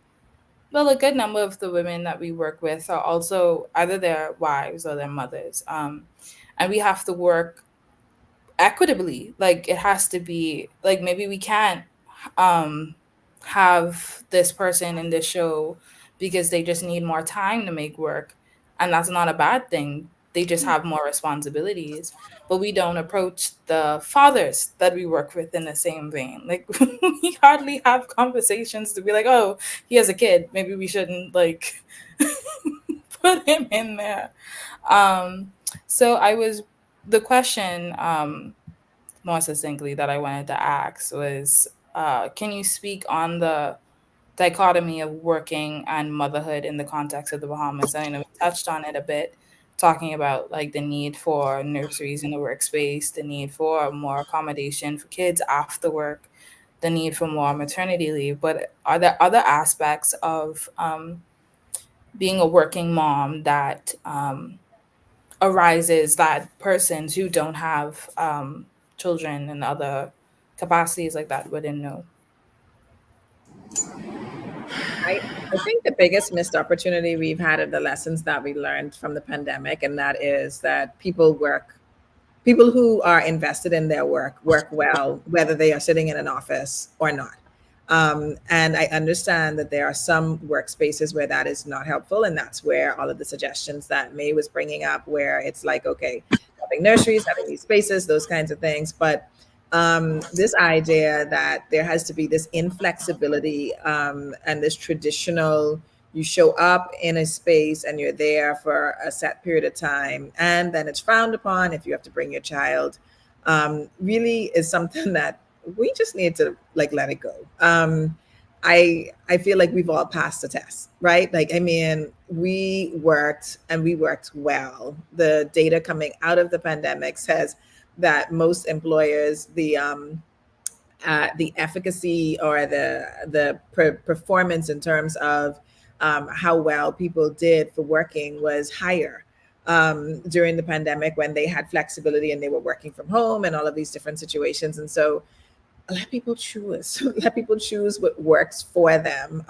well, a good number of the women that we work with are also either their wives or their mothers. And we have to work equitably. Like it has to be like, maybe we can't um have this person in this show because they just need more time to make work, and that's not a bad thing. They just have more responsibilities. But we don't approach the fathers that we work with in the same vein. Like we hardly have conversations to be like, oh, he has a kid, maybe we shouldn't like put him in there. So I was the question more succinctly that I wanted to ask was, can you speak on the dichotomy of working and motherhood in the context of the Bahamas? I know we touched on it a bit, talking about like the need for nurseries in the workspace, the need for more accommodation for kids after work, the need for more maternity leave. But are there other aspects of being a working mom that arises that persons who don't have children and other capacities like that wouldn't know? I think the biggest missed opportunity we've had are the lessons that we learned from the pandemic, and that is that people who are invested in their work well, whether they are sitting in an office or not. And I understand that there are some workspaces where that is not helpful. And that's where all of the suggestions that May was bringing up, where it's like, okay, having nurseries, having these spaces, those kinds of things. But this idea that there has to be this inflexibility and this traditional, you show up in a space and you're there for a set period of time, and then it's frowned upon if you have to bring your child, really is something that we just need to like let it go. I feel like we've all passed the test, right? Like, I mean, we worked and we worked well. The data coming out of the pandemic says that most employers, the efficacy or the performance in terms of how well people did for working was higher during the pandemic, when they had flexibility and they were working from home and all of these different situations. And so let people choose, let people choose what works for them.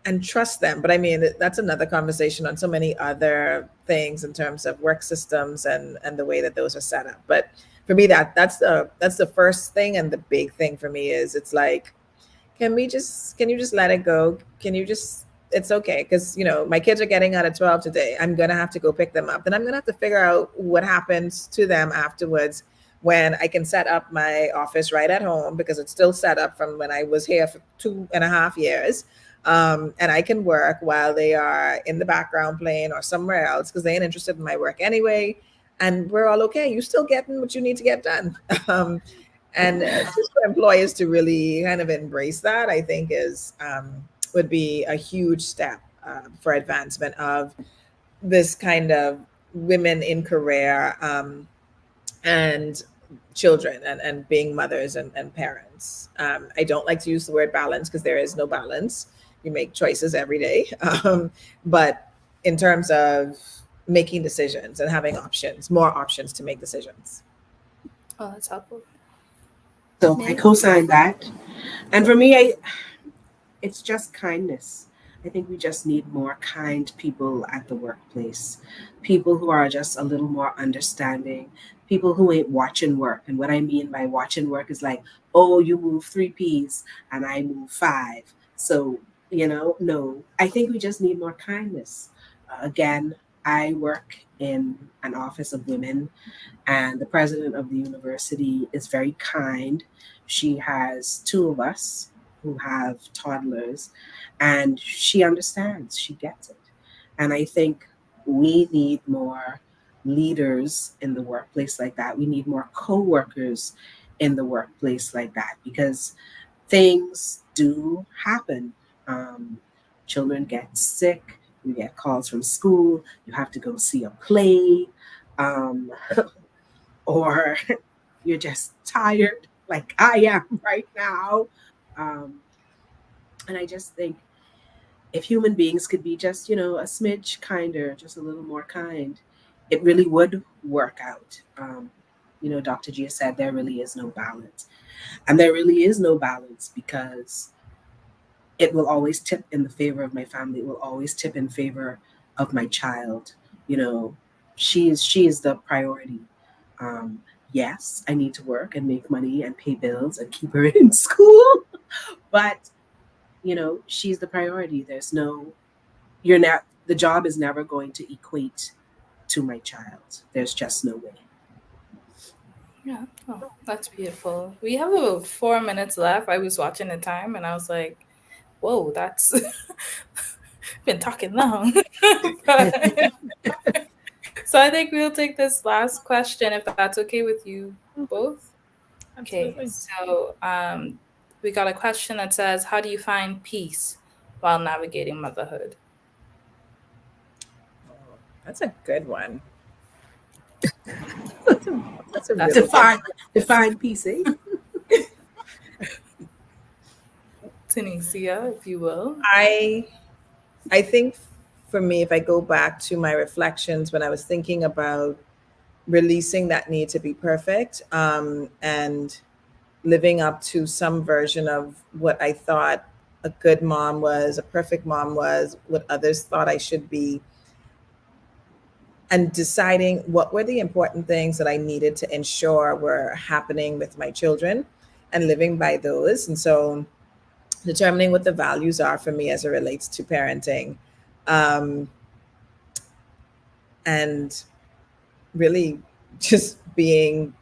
And trust them. But I mean, that's another conversation on so many other things in terms of work systems and the way that those are set up. But for me, that's the first thing, and the big thing for me is, it's like, can you just let it go? Can you just, it's okay, because my kids are getting out at 12 today. I'm gonna have to go pick them up, then I'm gonna have to figure out what happens to them afterwards, when I can set up my office right at home, because it's still set up from when I was here for 2.5 years. And I can work while they are in the background playing or somewhere else, because they ain't interested in my work anyway. And we're all okay. You're still getting what you need to get done. And just for employers to really kind of embrace that, I think is would be a huge step for advancement of this kind of women in career and children, and being mothers and parents. I don't like to use the word balance, because there is no balance. You make choices every day. But in terms of making decisions and having options, more options to make decisions. Oh, that's helpful. So I co-sign that. And for me, it's just kindness. I think we just need more kind people at the workplace. People who are just a little more understanding. People who ain't watching work. And what I mean by watching work is like, oh, you move 3 Ps and I move 5. So, no. I think we just need more kindness. Again, I work in an office of women, and the president of the university is very kind. She has 2 of us who have toddlers, and she understands, she gets it. And I think we need more leaders in the workplace like that. We need more co-workers in the workplace like that, because things do happen. Children get sick, you get calls from school, you have to go see a play, um, or you're just tired, like I am right now. Um, and I just think if human beings could be just, a smidge kinder, just a little more kind, it really would work out. Dr. Gia said there really is no balance. And there really is no balance because it will always tip in the favor of my family. It will always tip in favor of my child. You know, she is the priority. Um, yes, I need to work and make money and pay bills and keep her in school, but she's the priority. There's no you're not the job is never going to equate to my child. There's just no way. Yeah. Oh, that's beautiful. We have about 4 minutes left. I was watching the time and I was like, whoa, that's been talking long. But, so I think we'll take this last question if that's okay with you both. Okay, Absolutely. so we got a question that says, how do you find peace while navigating motherhood? That's a good one. That's a, that's a That's really good. Define peace, eh? Tunisia, if you will. I think for me, if I go back to my reflections when I was thinking about releasing that need to be perfect, and living up to some version of what I thought a good mom was, a perfect mom was, what others thought I should be, and deciding what were the important things that I needed to ensure were happening with my children and living by those. And so determining what the values are for me as it relates to parenting, um, and really just being,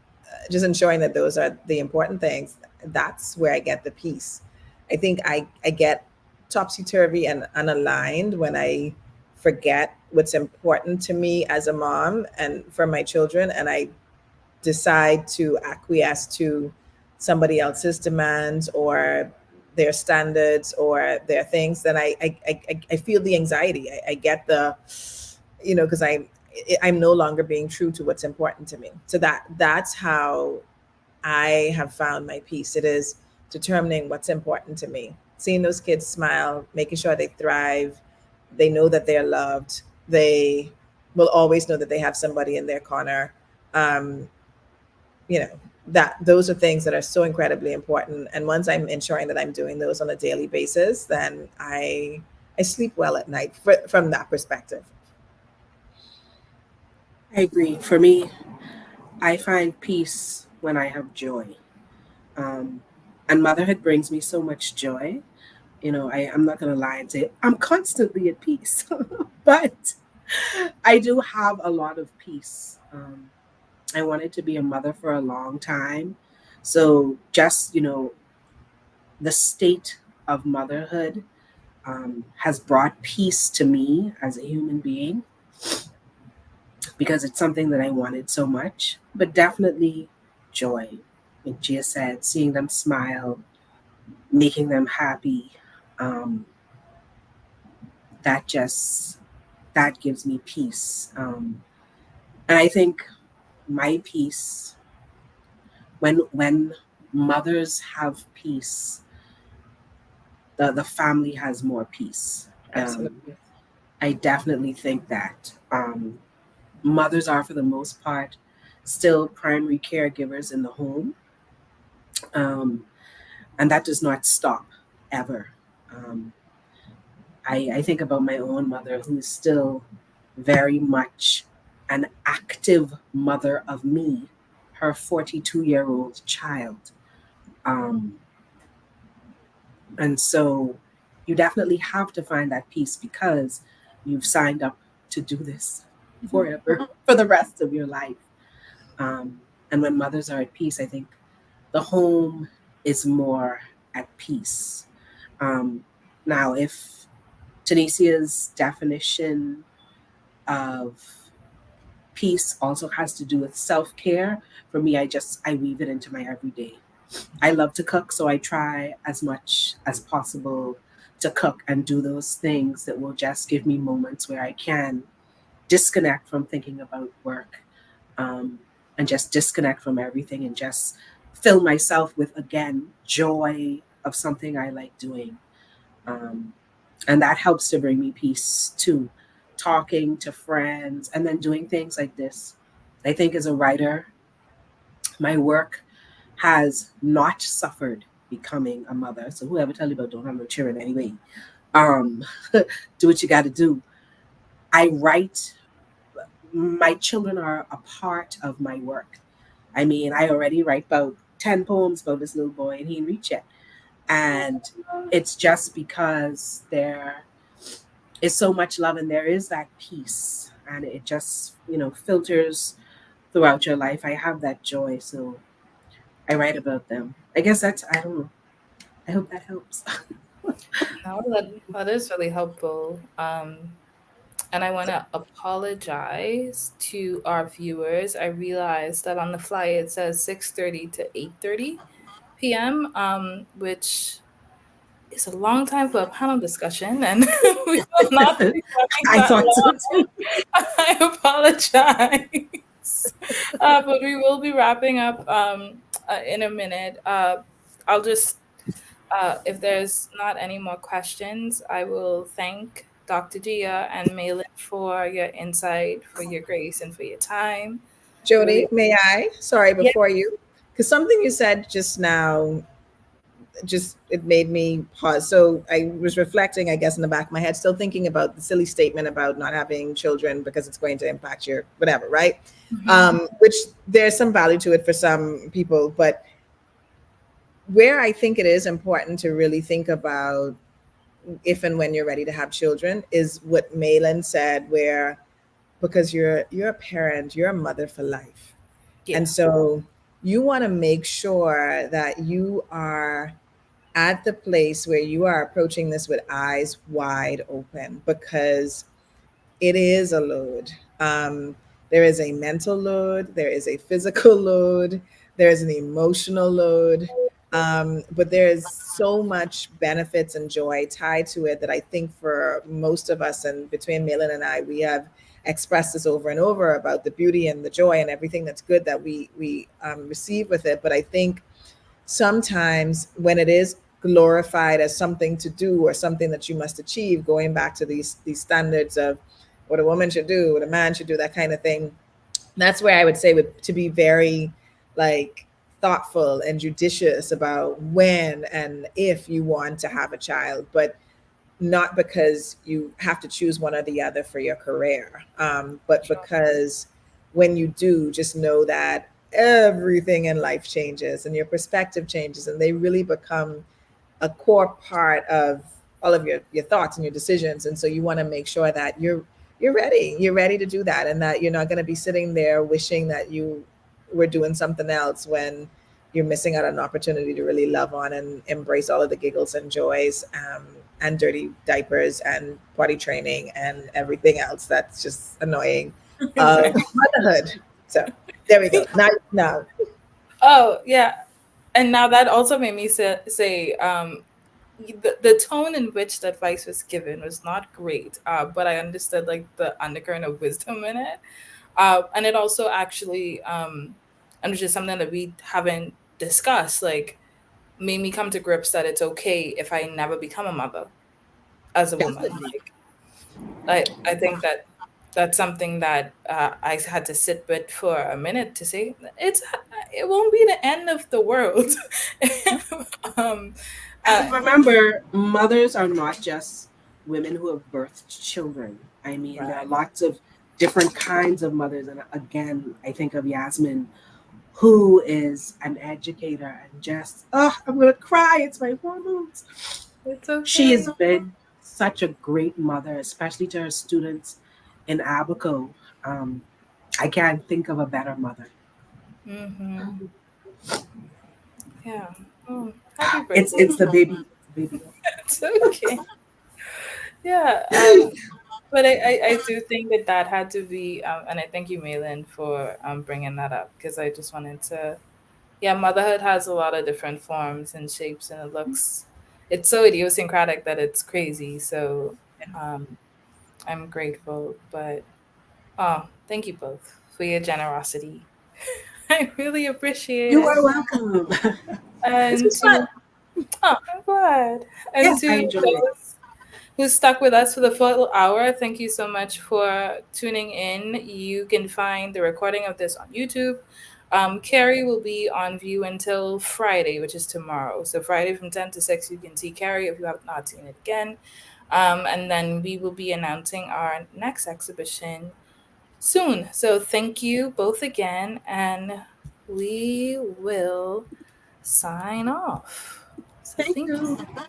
just ensuring that those are the important things. That's where I get the peace. I think I get topsy-turvy and unaligned when I forget what's important to me as a mom and for my children, and I decide to acquiesce to somebody else's demands or their standards or their things, then I feel the anxiety. I get the, because I'm no longer being true to what's important to me. So that's how I have found my peace. It is determining what's important to me, seeing those kids smile, making sure they thrive, they know that they're loved, they will always know that they have somebody in their corner. Um, you know that those are things that are so incredibly important, and once I'm ensuring that I'm doing those on a daily basis, then I sleep well at night from that perspective. I agree. For me, I find peace when I have joy. Um, and motherhood brings me so much joy. I'm not going to lie and say I'm constantly at peace, but I do have a lot of peace. I wanted to be a mother for a long time. So just, the state of motherhood has brought peace to me as a human being because it's something that I wanted so much, but definitely joy. Like Gia said, seeing them smile, making them happy, um, that just that gives me peace. And I think my peace, when mothers have peace, the family has more peace. Absolutely. I definitely think that mothers are, for the most part, still primary caregivers in the home, um, and that does not stop ever. Um, I think about my own mother, who is still very much an active mother of me, her 42-year-old child. Um, and so you definitely have to find that peace because you've signed up to do this forever, for the rest of your life. And when mothers are at peace, I think the home is more at peace. Um, Now, if Tunisia's definition of peace also has to do with self-care. For me, I weave it into my everyday. I love to cook, so I try as much as possible to cook and do those things that will just give me moments where I can disconnect from thinking about work, um, and just disconnect from everything and just fill myself with, again, joy of something I like doing. Um, and that helps to bring me peace too. Talking to friends and then doing things like this. I think as a writer, my work has not suffered becoming a mother. So whoever tell you about don't have no children anyway, um, do what you got to do. I write. My children are a part of my work. I mean, I already write about 10 poems about this little boy, and he didn't reach yet. And it's just because there is so much love and there is that peace, and it just filters throughout your life. I have that joy, so I write about them. I guess that's, I don't know. I hope that helps. No, that is really helpful. And I want to apologize to our viewers. I realized that on the flyer it says 6:30 to 8:30 p.m., which is a long time for a panel discussion, and we will not be running I that thought so long. too. I apologize. But we will be wrapping up in a minute. I'll just, if there's not any more questions, I will thank Dr. Gia and Maelynn for your insight, for your grace, and for your time. Jodi, Really, may I? Sorry, yeah. before you, because something you said just now, just it made me pause. So I was reflecting, I guess, in the back of my head, still thinking about the silly statement about not having children because it's going to impact your whatever, right? Mhm. Which there's some value to it for some people, but where I think it is important to really think about if and when you're ready to have children is what Maelynn said, where because you're a parent, you're a mother for life. And Yeah. so you want to make sure that you are at the place where you are approaching this with eyes wide open, because it is a load. There is a mental load, there is a physical load, there is an emotional load, but there is so much benefits and joy tied to it that I think for most of us, and between Maelynn and I, we have expressed this over and over about the beauty and the joy and everything that's good that we receive with it. But I think sometimes when it is glorified as something to do or something that you must achieve, going back to these standards of what a woman should do, what a man should do, that kind of thing, that's where I would say to be very like thoughtful and judicious about when and if you want to have a child, but not because you have to choose one or the other for your career, but Sure. because when you do, just know that everything in life changes and your perspective changes, and they really become a core part of all of your thoughts and your decisions. And so you want to make sure that you're ready to do that, and that you're not going to be sitting there wishing that you were doing something else when you're missing out on an opportunity to really love on and embrace all of the giggles and joys, and dirty diapers and potty training and everything else that's just annoying of motherhood. So there we go. Now Oh, yeah. And now that also made me say the tone in which the advice was given was not great, but I understood like the undercurrent of wisdom in it. And it also actually, and which is something that we haven't discussed, like made me come to grips that it's okay if I never become a mother as a woman. definitely. I think that that's something that I had to sit with for a minute to say it won't be the end of the world. um, And remember, mothers are not just women who have birthed children. I mean, there are Right. lots of different kinds of mothers. And again, I think of Yasmin, who is an educator and just, oh, I'm going to cry. It's my hormones. it's She okay. has been such a great mother, especially to her students in Abaco. Um, I can't think of a better mother. Hmm. Yeah. Oh, happy It's birthday. it's the baby. It's the baby. It's okay. Yeah. But I do think that that had to be, and I thank you, Maelynn, for bringing that up, because I just wanted to, yeah, motherhood has a lot of different forms and shapes, and it looks, it's so idiosyncratic that it's crazy. So um, I'm grateful, but oh, thank you both for your generosity. I really appreciate You it. are welcome. This And was fun. to, oh, I'm glad. And Yes, I to enjoyed it. those who stuck with us for the full hour, thank you so much for tuning in. You can find the recording of this on YouTube. Carrie will be on view until Friday, which is tomorrow. So Friday from 10 to 6, you can see Carrie if you have not seen it again. And then we will be announcing our next exhibition soon. So thank you both again, and we will sign off. So Thank thank you. you.